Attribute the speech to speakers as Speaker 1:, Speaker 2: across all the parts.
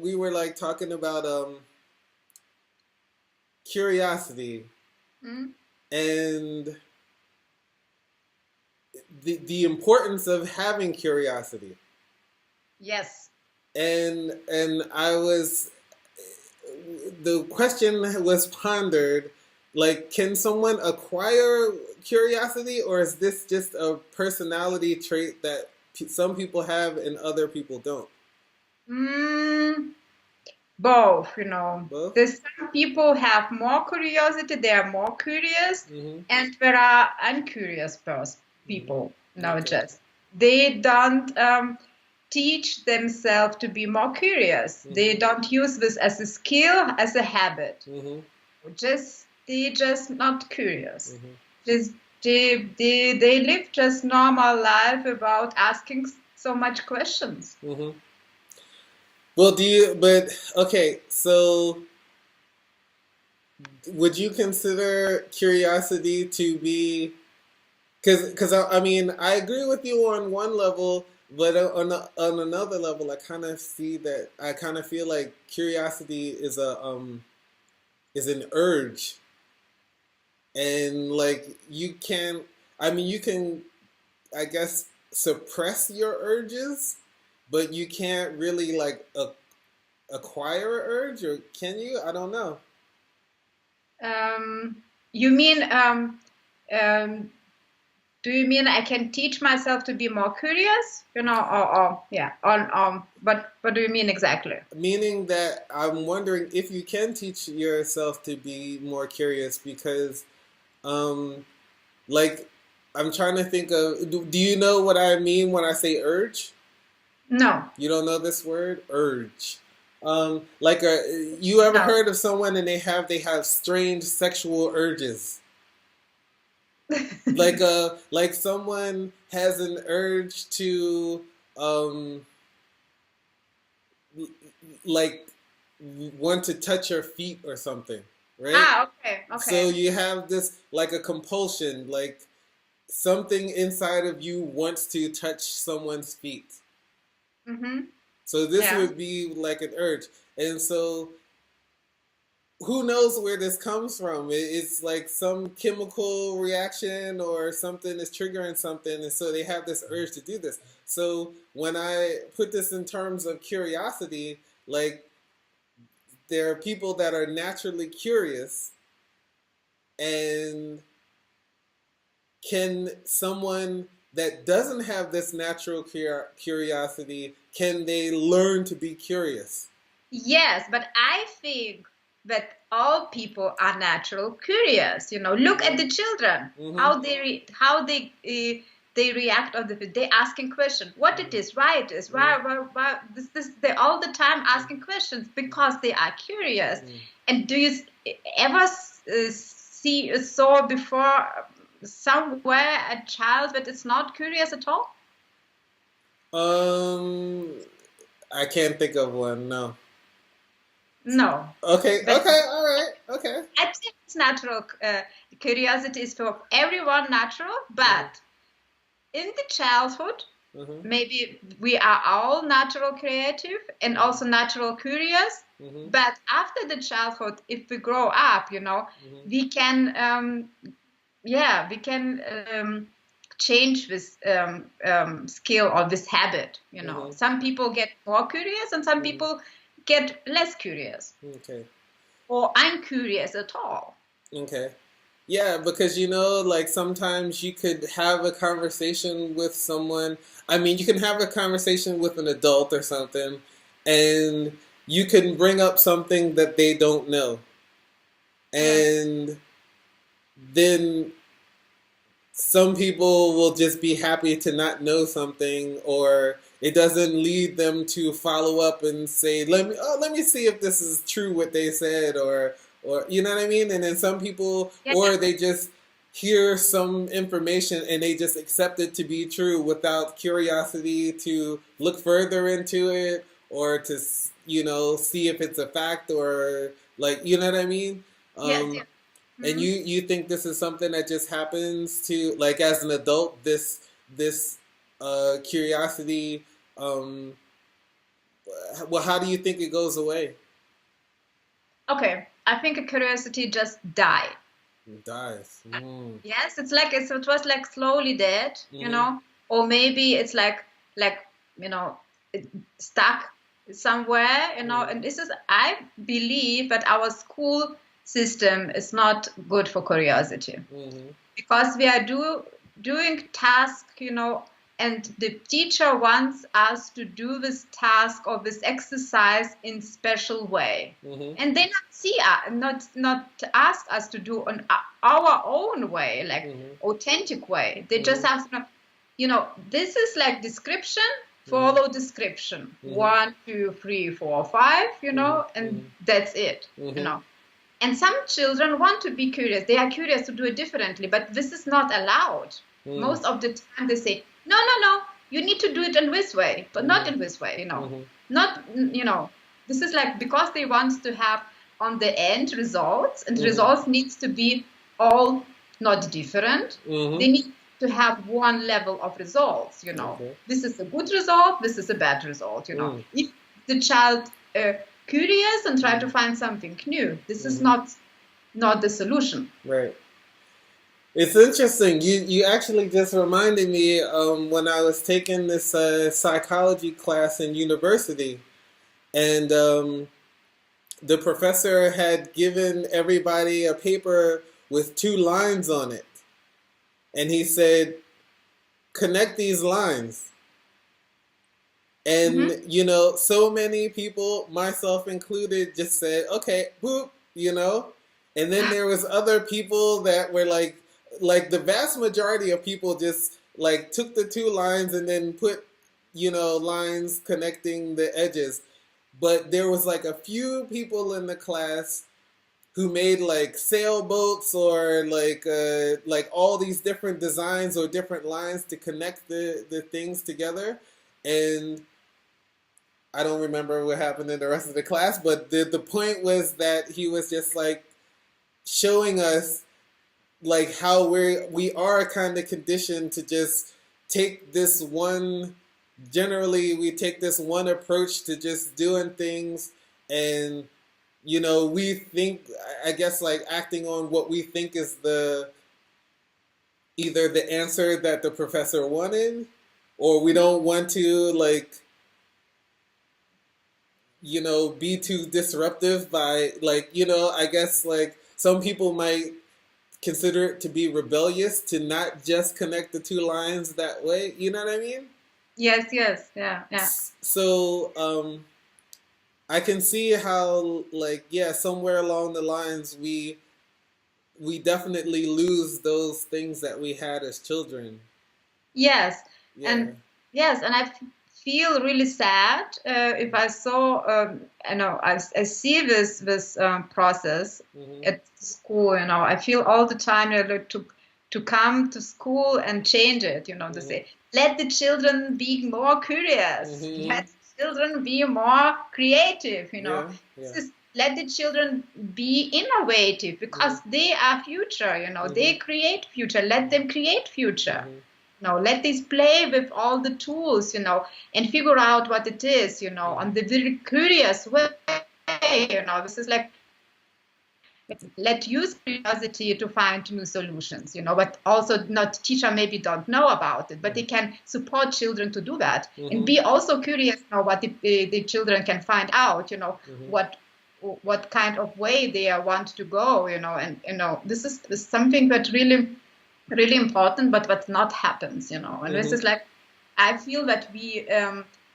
Speaker 1: we were like talking about curiosity
Speaker 2: Mm?
Speaker 1: and the importance of having curiosity.
Speaker 2: Yes.
Speaker 1: And I was the question was pondered like, can someone acquire curiosity, or is this just a personality trait that some people have and other people don't?
Speaker 2: Mm, both, you know.
Speaker 1: Both.
Speaker 2: There's some people have more curiosity, they are more curious,
Speaker 1: Mm-hmm.
Speaker 2: and there are uncurious people
Speaker 1: Mm-hmm. Okay.
Speaker 2: nowadays. They don't teach themselves to be more curious. They
Speaker 1: Mm-hmm.
Speaker 2: don't use this as a skill, as a habit.
Speaker 1: Mm-hmm.
Speaker 2: Just they just not curious.
Speaker 1: Mm-hmm.
Speaker 2: Just they live just normal life without asking so much questions.
Speaker 1: Mm-hmm. Well, do you? But okay, so would you consider curiosity to be? Because I mean, I agree with you on one level, but on another level, I kind of see that I kind of feel like curiosity is an urge, and like you can, I mean, you can, I guess, suppress your urges, but you can't really like acquire an urge, or can you? I don't know.
Speaker 2: Um, you mean um, do you mean I can teach myself to be more curious? You know, or yeah, on what do you mean exactly?
Speaker 1: Meaning that I'm wondering if you can teach yourself to be more curious because, um, like, I'm trying to think of. Do you know what I mean when I say urge?
Speaker 2: No,
Speaker 1: You don't know this word, urge. Like, you ever
Speaker 2: no.
Speaker 1: heard of someone and they have strange sexual urges? Like someone has an urge to, um, like want to touch your feet or something, right?
Speaker 2: Ah, okay,
Speaker 1: So
Speaker 2: okay.
Speaker 1: you have this like a compulsion, like something inside of you wants to touch someone's feet.
Speaker 2: Mm-hmm.
Speaker 1: So this
Speaker 2: Yeah.
Speaker 1: would be like an urge. And so who knows where this comes from? It's like some chemical reaction or something is triggering something, and so they have this urge to do this. So when I put this in terms of curiosity, like there are people that are naturally curious, and can someone that doesn't have this natural curiosity, can they learn to be curious?
Speaker 2: Yes, but I think that all people are natural curious. You know, look at
Speaker 1: Mm-hmm.
Speaker 2: the children,
Speaker 1: Mm-hmm.
Speaker 2: how they react on they asking questions, what it is, why it is,
Speaker 1: Mm-hmm.
Speaker 2: why this they all the time asking questions because they are curious.
Speaker 1: Mm-hmm.
Speaker 2: And do you ever see saw before somewhere a child that is not curious at all?
Speaker 1: Um, I can't think of one. No.
Speaker 2: No,
Speaker 1: Okay.
Speaker 2: but
Speaker 1: Okay. All right. Okay.
Speaker 2: I think it's natural. Curiosity is for everyone natural,
Speaker 1: Mm-hmm.
Speaker 2: but in the childhood,
Speaker 1: Mm-hmm.
Speaker 2: maybe we are all natural creative and also natural curious.
Speaker 1: Mm-hmm.
Speaker 2: But after the childhood, if we grow up, you know,
Speaker 1: Mm-hmm.
Speaker 2: we can, yeah, we can change this skill or this habit. You know,
Speaker 1: Mm-hmm.
Speaker 2: some people get more curious and some
Speaker 1: Mm-hmm.
Speaker 2: people get less curious
Speaker 1: Okay.
Speaker 2: or uncurious at all.
Speaker 1: Okay. Yeah, because like sometimes you could have a conversation with someone. I mean, you can have a conversation with an adult or something, and you can bring up something that they don't know.
Speaker 2: Yes.
Speaker 1: And then some people will just be happy to not know something, or it doesn't lead them to follow up and say, let me see if this is true what they said, or you know what I mean. And then some people,
Speaker 2: Yeah.
Speaker 1: or they just hear some information and they just accept it to be true without curiosity to look further into it, or to see if it's a fact, or like, you know what I mean.
Speaker 2: Yes.
Speaker 1: um
Speaker 2: Yes.
Speaker 1: and
Speaker 2: Hmm.
Speaker 1: you think this is something that just happens to, like, as an adult, this curiosity, um Well, how do you think it goes away?
Speaker 2: Okay, I think curiosity just died.
Speaker 1: It dies.
Speaker 2: Yes, it was like slowly dead,
Speaker 1: Mm-hmm.
Speaker 2: or maybe it's like you know it stuck somewhere,
Speaker 1: Mm-hmm.
Speaker 2: And this is, I believe that our school system is not good for curiosity,
Speaker 1: Mm-hmm.
Speaker 2: because we are doing task, and the teacher wants us to do this task or this exercise in special way,
Speaker 1: Mm-hmm.
Speaker 2: and they not see not ask us to do on our own way, like
Speaker 1: Mm-hmm.
Speaker 2: authentic way. They just
Speaker 1: Mm-hmm.
Speaker 2: ask, this is like description,
Speaker 1: Mm-hmm.
Speaker 2: follow description,
Speaker 1: Mm-hmm.
Speaker 2: 1, 2, 3, 4, 5, and
Speaker 1: Mm-hmm.
Speaker 2: that's it,
Speaker 1: Mm-hmm.
Speaker 2: and some children want to be curious. They are curious to do it differently, but this is not allowed.
Speaker 1: Mm-hmm.
Speaker 2: Most of the time they say, no, no, no, you need to do it in this way, but not in this way,
Speaker 1: Mm-hmm.
Speaker 2: Not, this is like because they want to have on the end results, and
Speaker 1: Mm-hmm.
Speaker 2: results needs to be all not different.
Speaker 1: Mm-hmm.
Speaker 2: They need to have one level of results,
Speaker 1: Okay.
Speaker 2: This is a good result, this is a bad result,
Speaker 1: Mm.
Speaker 2: If the child curious and try to
Speaker 1: Mm-hmm.
Speaker 2: find something new. This is
Speaker 1: Mm-hmm.
Speaker 2: not the solution.
Speaker 1: Right. It's interesting. You actually just reminded me when I was taking this psychology class in university, and the professor had given everybody a paper with two lines on it, and he said, "Connect these lines."
Speaker 2: Mm-hmm.
Speaker 1: And so many people, myself included, just said, "Okay, boop." And then there was other people that were like the vast majority of people just like took the two lines and then put lines connecting the edges. But there was like a few people in the class who made like sailboats or like all these different designs or different lines to connect the things together. And I don't remember what happened in the rest of the class, but the point was that he was just like showing us like how we are kind of conditioned to just take this one. Generally, we take this one approach to just doing things, and we think, I guess, like acting on what we think is the either the answer that the professor wanted, or we don't want to like be too disruptive by I guess like some people might consider it to be rebellious to not just connect the two lines that way. You know what I mean?
Speaker 2: Yes, yes, yeah, yeah.
Speaker 1: So I can see how like yeah, somewhere along the lines we definitely lose those things that we had as children.
Speaker 2: Yes,
Speaker 1: Yeah.
Speaker 2: and yes, and feel really sad if I saw, I see this process
Speaker 1: Mhm.
Speaker 2: at school. I feel all the time, to come to school and change it. To
Speaker 1: Mhm.
Speaker 2: say, let the children be more curious,
Speaker 1: Mhm.
Speaker 2: let children be more creative.
Speaker 1: Yeah. Yeah.
Speaker 2: This is, let the children be innovative, because
Speaker 1: Mhm.
Speaker 2: they are future. They
Speaker 1: Mhm.
Speaker 2: create future. Let them create future.
Speaker 1: Mhm.
Speaker 2: Let this play with all the tools, and figure out what it is, on
Speaker 1: Mhm.
Speaker 2: the very curious way. This is like, let use curiosity to find new solutions, but also not teacher maybe don't know about it, but they can support children to do that, and
Speaker 1: Mhm.
Speaker 2: be also curious, what the children can find out,
Speaker 1: Mhm.
Speaker 2: what kind of way they want to go, and this is something that really really important, but what not happens, and this
Speaker 1: Mhm.
Speaker 2: is like, I feel that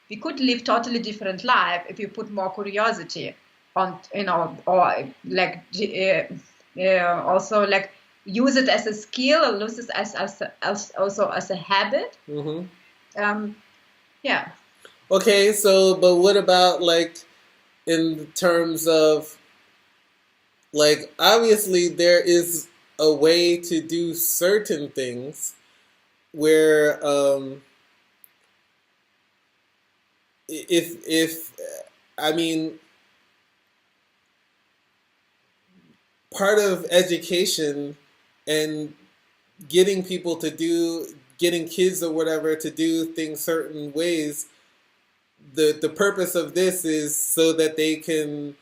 Speaker 2: we could live totally different life if you put more curiosity on, or like also like use it as a skill, or use it as also as a habit.
Speaker 1: Mhm.
Speaker 2: um yeah.
Speaker 1: Okay, so but what about like in terms of like obviously there is a way to do certain things where if I mean part of education and getting people to do getting kids or whatever to do things certain ways the purpose of this is so that they can,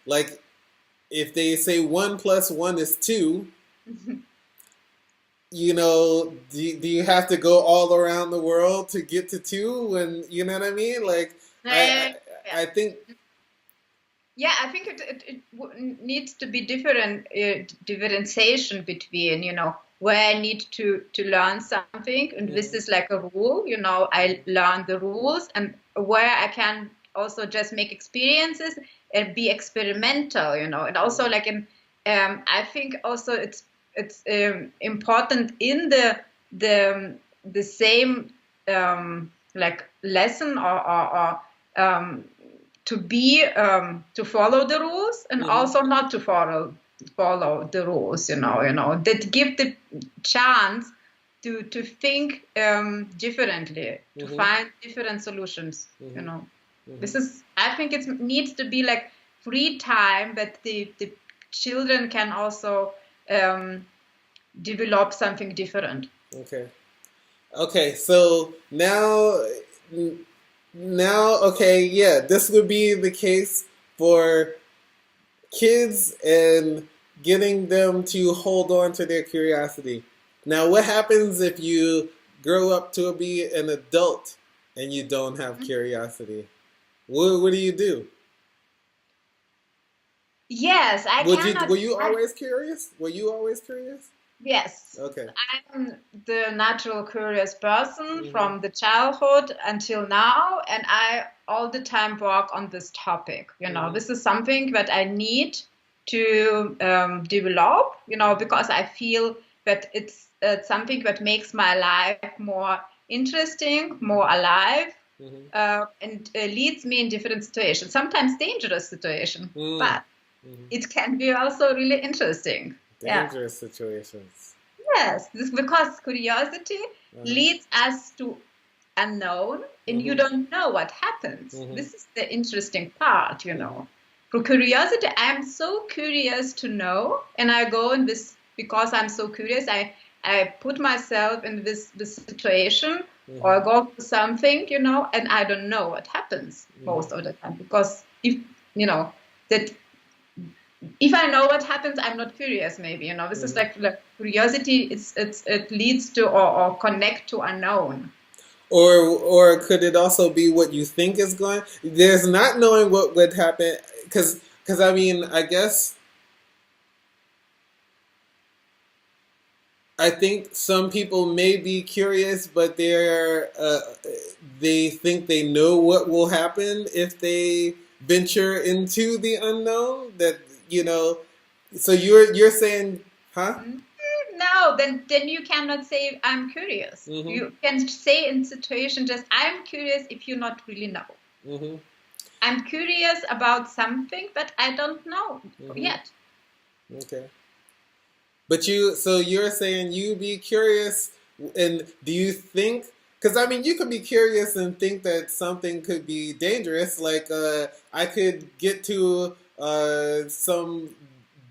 Speaker 1: like, if they say 1 + 1 is 2, do you have to go all around the world to get to 2? And you know what I mean? Like, I
Speaker 2: Yeah.
Speaker 1: I think.
Speaker 2: Yeah, I think it needs to be different differentiation between, where I need to learn something, and this is like a rule, I learn the rules, and where I can also just make experiences and be experimental, and also like I think also it's important in the same like lesson or to follow the rules and also not to follow the rules, that give the chance to think differently, to find different solutions. This is, I think it needs to be like free time that the children can also develop something different.
Speaker 1: Okay, so now, okay, yeah, this would be the case for kids and getting them to hold on to their curiosity. Now, what happens if you grow up to be an adult and you don't have curiosity? What do you do?
Speaker 2: Yes, I cannot.
Speaker 1: Were you always curious? Were you always curious?
Speaker 2: Yes.
Speaker 1: Okay.
Speaker 2: I'm the natural curious person from the childhood until now, and I all the time work on this topic. This is something that I need to develop, because I feel that it's something that makes my life more interesting, more alive, and leads me in different situations, sometimes dangerous situations, but it can be also really interesting.
Speaker 1: Dangerous situations.
Speaker 2: Yes, because curiosity leads us to unknown, and you don't know what happens. This is the interesting part, For curiosity, I'm so curious to know, and I go in this because I'm so curious. I put myself in this situation or go to something, and I don't know what happens most of the time, because if I know what happens, I'm not curious. Maybe this is like curiosity. It leads to or connect to unknown.
Speaker 1: Or could it also be what you think is going? There's not knowing what would happen, because I mean, I guess I think some people may be curious, but they think they know what will happen if they venture into the unknown. So you're saying, huh?
Speaker 2: No, then you cannot say I'm curious. You can say in situation just I'm curious if you not really know. I'm curious about something, but I don't know yet.
Speaker 1: Okay. But you're saying you be curious, and do you think? Because I mean, you could be curious and think that something could be dangerous. Like I could get to some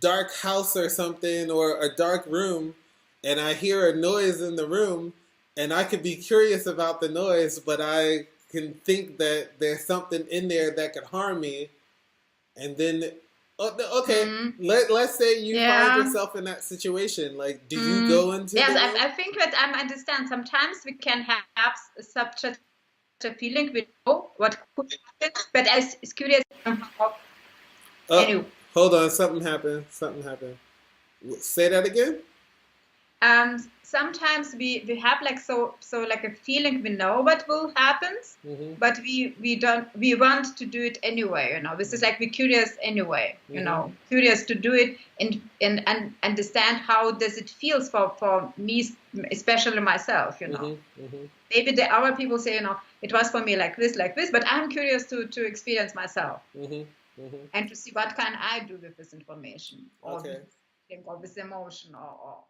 Speaker 1: dark house or something, or a dark room, and I hear a noise in the room, and I could be curious about the noise, but I can think that there's something in there that could harm me, and then. Okay, let's say you find yourself in that situation. Like, do you go into
Speaker 2: Yes, I think that I understand. Sometimes we can have such a feeling we know what could happen, but as curious.
Speaker 1: Anyway. Hold on, something happened. Say that again.
Speaker 2: Sometimes we have like so like a feeling we know what will happen, but we want to do it anyway. This is like we're curious anyway. Curious to do it and understand how does it feels for me, especially myself. Maybe the other people say it was for me like this, but I'm curious to experience myself and to see what can I do with this information or this emotion or.